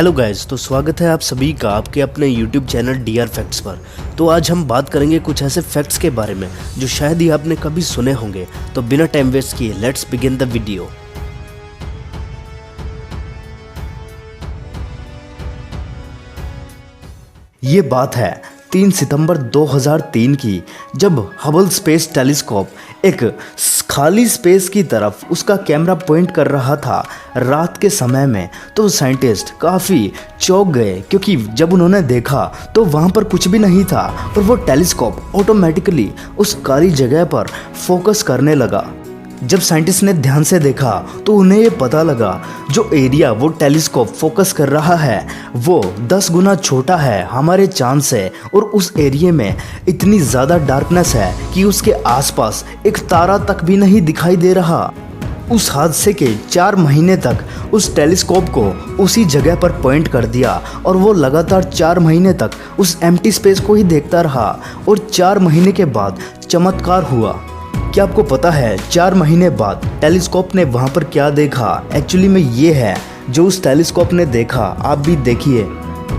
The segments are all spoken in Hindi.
हेलो गाइस, तो स्वागत है आप सभी का आपके अपने यूट्यूब चैनल डीआर फैक्ट्स पर। तो आज हम बात करेंगे कुछ ऐसे फैक्ट्स के बारे में जो शायद ही आपने कभी सुने होंगे। तो बिना टाइम वेस्ट किए लेट्स बिगिन द वीडियो। ये बात है 3 सितंबर 2003 की, जब हबल स्पेस टेलीस्कोप एक खाली स्पेस की तरफ उसका कैमरा पॉइंट कर रहा था रात के समय में। तो साइंटिस्ट काफ़ी चौंक गए, क्योंकि जब उन्होंने देखा तो वहाँ पर कुछ भी नहीं था और वो टेलीस्कोप ऑटोमेटिकली उस काली जगह पर फोकस करने लगा। जब साइंटिस्ट ने ध्यान से देखा तो उन्हें ये पता लगा जो एरिया वो टेलीस्कोप फोकस कर रहा है वो 10 गुना छोटा है हमारे चांद से, और उस एरिया में इतनी ज़्यादा डार्कनेस है कि उसके आसपास एक तारा तक भी नहीं दिखाई दे रहा। उस हादसे के 4 महीने तक उस टेलीस्कोप को उसी जगह पर पॉइंट कर दिया और वो लगातार 4 महीने तक उस एम्प्टी स्पेस को ही देखता रहा। और 4 महीने के बाद चमत्कार हुआ। क्या आपको पता है 4 महीने बाद टेलीस्कोप ने वहाँ पर क्या देखा? एक्चुअली में ये है जो उस टेलीस्कोप ने देखा। आप भी देखिए,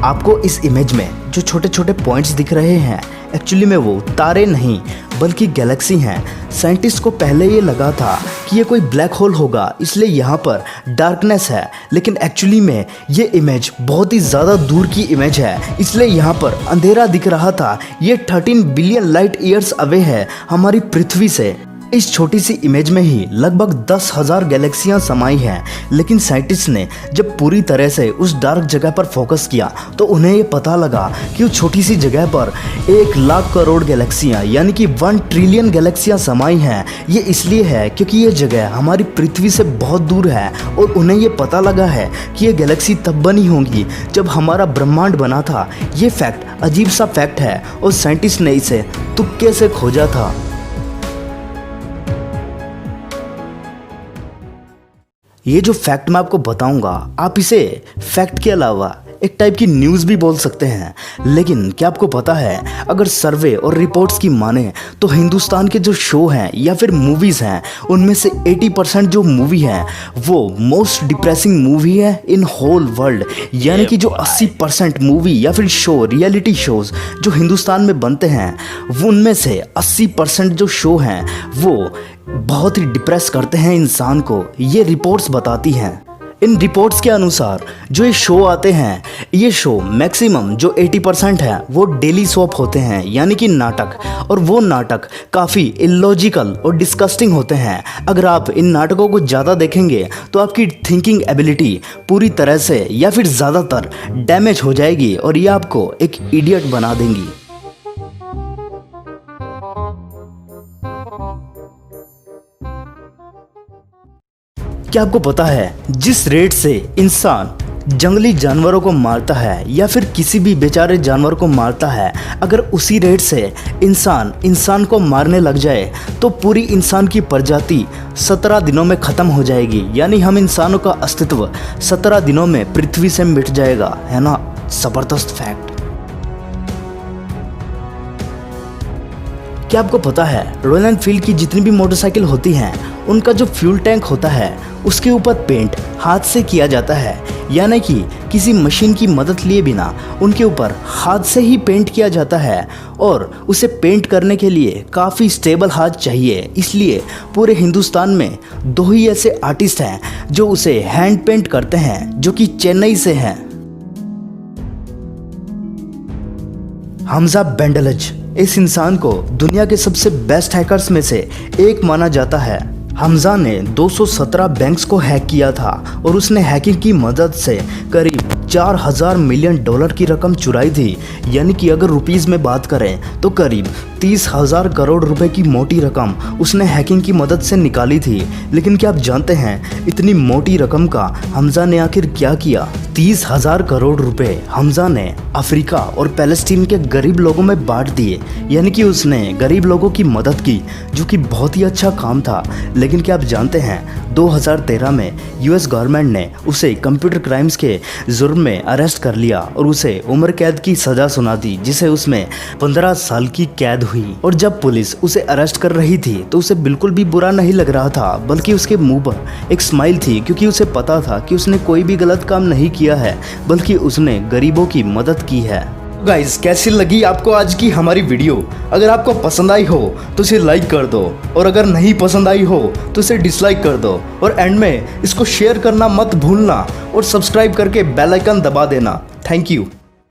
आपको इस इमेज में जो छोटे छोटे पॉइंट्स दिख रहे हैं एक्चुअली में वो तारे नहीं बल्कि गैलेक्सी हैं। साइंटिस्ट को पहले ये लगा था कि ये कोई ब्लैक होल होगा, इसलिए यहाँ पर डार्कनेस है, लेकिन एक्चुअली में ये इमेज बहुत ही ज़्यादा दूर की इमेज है, इसलिए यहाँ पर अंधेरा दिख रहा था। ये 13 बिलियन लाइट ईयर्स अवे है हमारी पृथ्वी से। इस छोटी सी इमेज में ही लगभग 10,000 गैलेक्सियाँ समाई हैं, लेकिन साइंटिस्ट ने जब पूरी तरह से उस डार्क जगह पर फोकस किया तो उन्हें ये पता लगा कि उस छोटी सी जगह पर 1 लाख करोड़ गैलेक्सियाँ यानी कि 1 ट्रिलियन गैलेक्सियाँ समाई हैं। ये इसलिए है क्योंकि ये जगह हमारी पृथ्वी से बहुत दूर है, और उन्हें ये पता लगा है कि ये गैलेक्सी तब बनी होंगी जब हमारा ब्रह्मांड बना था। ये फैक्ट अजीब सा फैक्ट है और साइंटिस्ट ने इसे तुक्के से खोजा था। ये जो फैक्ट मैं आपको बताऊंगा, आप इसे फैक्ट के अलावा एक टाइप की न्यूज़ भी बोल सकते हैं। लेकिन क्या आपको पता है, अगर सर्वे और रिपोर्ट्स की माने तो हिंदुस्तान के जो शो हैं या फिर मूवीज़ हैं उनमें से 80% जो मूवी है वो मोस्ट डिप्रेसिंग मूवी है इन होल वर्ल्ड। यानी कि जो 80% मूवी या फिर शो, रियलिटी शोज़ जो हिंदुस्तान में बनते हैं उनमें से 80% जो शो हैं वो बहुत ही डिप्रेस करते हैं इंसान को। ये रिपोर्ट्स बताती हैं। इन रिपोर्ट्स के अनुसार जो ये शो आते हैं, ये शो मैक्सिमम जो 80% है वो डेली सोप होते हैं, यानी कि नाटक, और वो नाटक काफ़ी इलॉजिकल और डिस्कस्टिंग होते हैं। अगर आप इन नाटकों को ज़्यादा देखेंगे तो आपकी थिंकिंग एबिलिटी पूरी तरह से या फिर ज़्यादातर डैमेज हो जाएगी और ये आपको एक इडियट बना देंगी। क्या आपको पता है जिस रेट से इंसान जंगली जानवरों को मारता है या फिर किसी भी बेचारे जानवर को मारता है, अगर उसी रेट से इंसान को मारने लग जाए तो पूरी इंसान की प्रजाति 17 दिनों में ख़त्म हो जाएगी। यानी हम इंसानों का अस्तित्व 17 दिनों में पृथ्वी से मिट जाएगा। है ना ज़बरदस्त फैक्ट। क्या आपको पता है रॉयल एनफील्ड की जितनी भी मोटरसाइकिल होती हैं उनका जो फ्यूल टैंक होता है उसके ऊपर पेंट हाथ से किया जाता है, यानी कि किसी मशीन की मदद लिए बिना उनके ऊपर हाथ से ही पेंट किया जाता है। और उसे पेंट करने के लिए काफ़ी स्टेबल हाथ चाहिए, इसलिए पूरे हिंदुस्तान में 2 ही ऐसे आर्टिस्ट हैं जो उसे हैंड पेंट करते हैं, जो कि चेन्नई से हैं। हमजा बेंडलज इस इंसान को दुनिया के सबसे बेस्ट हैकर्स में से एक माना जाता है। हमजा ने 217 बैंक्स को हैक किया था और उसने हैकिंग की मदद से करीब 4,000 मिलियन डॉलर की रकम चुराई थी। यानी कि अगर रुपीस में बात करें तो करीब 30,000 करोड़ रुपए की मोटी रकम उसने हैकिंग की मदद से निकाली थी। लेकिन क्या आप जानते हैं इतनी मोटी रकम का हमजा ने आखिर क्या किया? 30,000 करोड़ रुपए हमजा ने अफ्रीका और पैलेस्टीन के गरीब लोगों में बांट दिए। यानी कि उसने गरीब लोगों की मदद की, जो कि बहुत ही अच्छा काम था। लेकिन क्या आप जानते हैं 2013 में यूएस गवर्नमेंट ने उसे कंप्यूटर क्राइम्स के जुर्म में अरेस्ट कर लिया और उसे उम्र कैद की सजा सुना दी, जिसे उसमें 15 साल की कैद हुई। और जब पुलिस उसे अरेस्ट कर रही थी तो उसे बिल्कुल भी बुरा नहीं लग रहा था, बल्कि उसके मुंह पर एक स्माइल थी, क्योंकि उसे पता था कि उसने कोई भी गलत काम नहीं किया है, बल्कि उसने गरीबों की मदद की है। गाइस, कैसी लगी आपको आज की हमारी वीडियो? अगर आपको पसंद आई हो तो इसे लाइक कर दो, और अगर नहीं पसंद आई हो तो इसे डिसलाइक कर दो, और एंड में इसको शेयर करना मत भूलना, और सब्सक्राइब करके बेल आइकन दबा देना। Thank you.